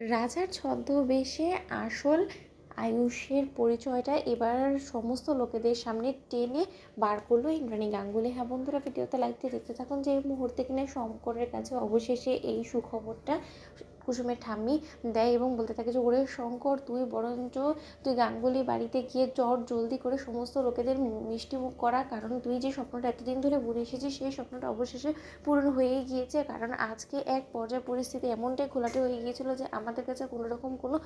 রাজার ছদ্মবেশে আসল আয়ুষের পরিচয়টা এবার সমস্ত লোকেদের সামনে টেনে বার করলো ইন্দ্রাণী গাঙ্গুলি। হ্যাঁ বন্ধুরা, ভিডিওতে লাইক দিয়ে দেখতে থাকুন। যে মুহূর্তে কিনা শঙ্করের কাছে অবশেষে এই সুখবরটা কুসুমের ঠাম্মি দেয় এবং বলতে থাকে যে ওরে শঙ্কর, তুই বরঞ্চ তুই গাঙ্গুলি বাড়িতে গিয়ে চট জলদি করে সমস্ত লোকেদের মিষ্টিমুখ করা, কারণ তুই যে স্বপ্নটা এতদিন ধরে বুনে এসেছিস সেই স্বপ্নটা অবশেষে পূরণ হয়েই গিয়েছে। কারণ আজকে এক পর্যায়ে পরিস্থিতি এমনটাই ঘোলাটে হয়ে গিয়েছিল যে আমাদের কাছে কোনো রকম কোনো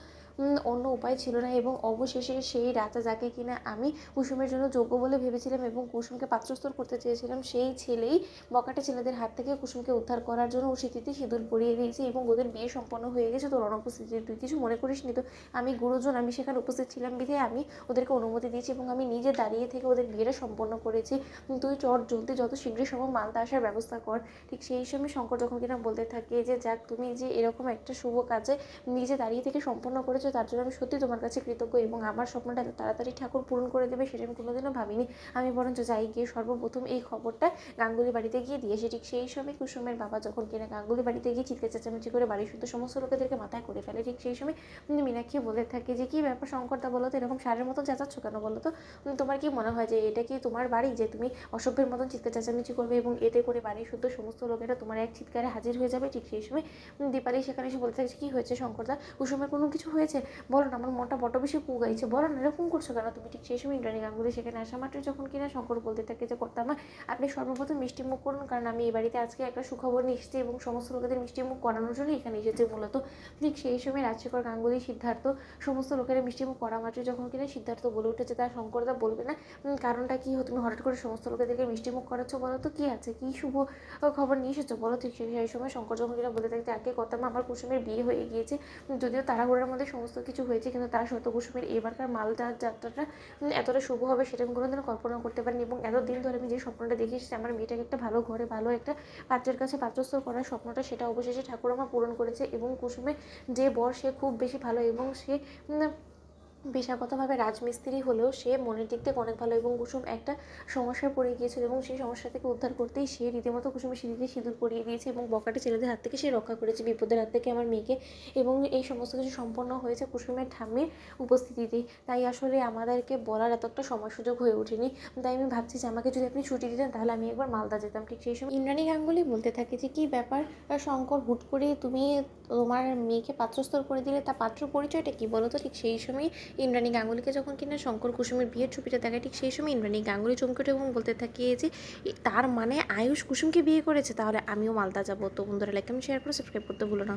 অন্য উপায় ছিল না, এবং অবশেষে সেই রাজা যাকে কিনা আমি কুসুমের জন্য যোগ্য বলে ভেবেছিলাম এবং কুসুমকে পাত্রস্থ করতে চেয়েছিলাম, সেই ছেলেই বকাটে ছেলেদের হাত থেকে কুসুমকে উদ্ধার করার জন্য ও স্মৃতিতে সিঁদুর পরিয়ে দিয়েছে এবং ওদের বিয়ে সম্পন্ন হয়ে গেছে তোর অনুপস্থিতিতে। তুই কিছু মনে করিস নি তো? আমি গুরুজন, আমি সেখানে উপস্থিত ছিলাম বিধে আমি ওদেরকে অনুমতি দিয়েছি এবং আমি নিজে দাঁড়িয়ে থেকে ওদের বিয়েটা সম্পন্ন করেছি। তুই চট জলদি যত শীঘ্রই সম্ভব মালদা আসার ব্যবস্থা কর। ঠিক সেই সময় শঙ্কর যখন কিনা বলতে থাকে যে যাক, তুমি যে এরকম একটা শুভ কাজে নিজে দাঁড়িয়ে থেকে সম্পন্ন করেছো তার জন্য আমি সত্যি তোমার কাছে কৃতজ্ঞ, এবং আমার স্বপ্নটা এত তাড়াতাড়ি ঠাকুর পূরণ করে দেবে সেটা আমি কোনোদিনও ভাবিনি। আমি বরঞ্চ যাই গিয়ে সর্বপ্রথম এই খবরটা গাঙ্গুলি বাড়িতে গিয়ে দিয়েছি। ঠিক সেই সময় কুসুমের বাবা যখন কিনা গাঙ্গুলি বাড়িতে গিয়ে চিৎকার চেঁচামেচি করে বাড়ির শুদ্ধ সমস্ত লোকেদেরকে মাথায় করে ফেলে, ঠিক সেই সময় মীনাক্ষী বলে থাকে যে কী ব্যাপার শঙ্করদা, বলো তো এরকম সারের মতো চেঁচাচ্ছ কেন? বলো তো তোমার কি মনে হয় যে এটা কি তোমার বাড়ি যে তুমি অসভ্যের মতন চিৎকার চেঁচামেচি করবে এবং এতে করে বাড়ির শুদ্ধ সমস্ত লোকেরা তোমার এক চিৎকারে হাজির হয়ে যাবে? ঠিক সেই সময় দীপালি সেখানে এসে বলতে থাকছে কী হয়েছে শঙ্করদা, কুসুমের কোনো কিছু হয়েছে? বলো না, আমার মনটা বড্ড বেশি কুগাইছে, বলো না এরকম করছো কেন তুমি? ঠিক সেই সময় ইন্দ্রাণী গাঙ্গুলি সেখানে আসা মাত্র যখন কিনা শঙ্কর বলতে থাকে যে কর্তামা, আপনি সর্বপ্রথম মিষ্টি মুখ করুন, কারণ আমি এই বাড়িতে আজকে একটা সুখবর নিয়ে এসেছি এবং সমস্ত লোকেদের মিষ্টি মুখ করানোর জন্য এখানে এসেছে মূলত। ঠিক সেই সময় রাজশেখর গাঙ্গুলি সিদ্ধার্থ সমস্ত লোকেরা মিষ্টি মুখ করা মাত্র যখন কিনা সিদ্ধার্থ বলে উঠেছে তার শঙ্করদা বলবে না কারণটা কী, তুমি হঠাৎ করে সমস্ত লোকেদেরকে মিষ্টি মুখ করাচ্ছ, বলো তো কী আছে, কী শুভ খবর নিয়ে এসেছো বলো? ঠিক সেই সময় শঙ্কর যখন কিনা বলতে থাকে আগে কর্তামা, আমার কুসুমের বিয়ে হয়ে গিয়েছে, যদিও তাড়াহুড়োর মধ্যে সমস্ত কিছু হয়েছে, কিন্তু তার সত্য কুসুমের এবারকার মালদার যাত্রাটা এতটা শুভ হবে সেটা আমি কোনোদিনও কল্পনা করতে পারিনি, এবং এতদিন ধরে আমি যে স্বপ্নটা দেখে এসেছি আমার মেয়েটাকে একটা ভালো ঘরে ভালো একটা পাত্রের কাছে পাত্রস্থ করার স্বপ্নটা, সেটা অবশেষে ঠাকুর আমার পূরণ করেছে, এবং কুসুমের যে বর সে খুব বেশি ভালো, এবং সে পেশাগতভাবে রাজমিস্ত্রি হলেও সে মনের দিক থেকে অনেক ভালো, এবং কুসুম একটা সমস্যায় পড়ে গিয়েছিল এবং সেই সমস্যা থেকে উদ্ধার করতেই সে রীতিমতো কুসুমের সিঁড়িতে সিঁদুর পরিয়ে দিয়েছে এবং বকাটে ছেলেদের হাত থেকে সে রক্ষা করেছে বিপদের হাত থেকে আমার মেয়েকে, এবং এই সমস্ত কিছু সম্পন্ন হয়েছে কুসুমের ঠাম্মির উপস্থিতিতেই। তাই আসলে আমাদেরকে বলার এতটা সময় সুযোগ হয়ে ওঠেনি। তাই আমি ভাবছি যে আমাকে যদি আপনি ছুটি দিতেন তাহলে আমি একবার মালদা যেতাম। ঠিক সেই সময় ইন্দ্রাণী গাঙ্গুলি বলতে থাকে যে কী ব্যাপার শঙ্কর, হুট করে তুমি তোমার মেয়েকে পাত্রস্থ করে দিলে, তা পাত্র পরিচয়টা কী বলো তো? ঠিক সেই সময় ইন্দ্রাণী গাঙ্গুলিকে যখন কিনা শঙ্কর কুসুমের বিয়ের ছবিটা দেখায়, ঠিক সেই সময় ইন্দ্রাণী গাঙ্গুলি চমকে ওঠে এবং বলতে থাকে যে তার মানে আয়ুষ কুসুমকে বিয়ে করেছে, তাহলে আমিও মালদা যাবো। তো বন্ধুরা লাইক কমেন্ট শেয়ার করে সাবস্ক্রাইব করতে ভুলো না।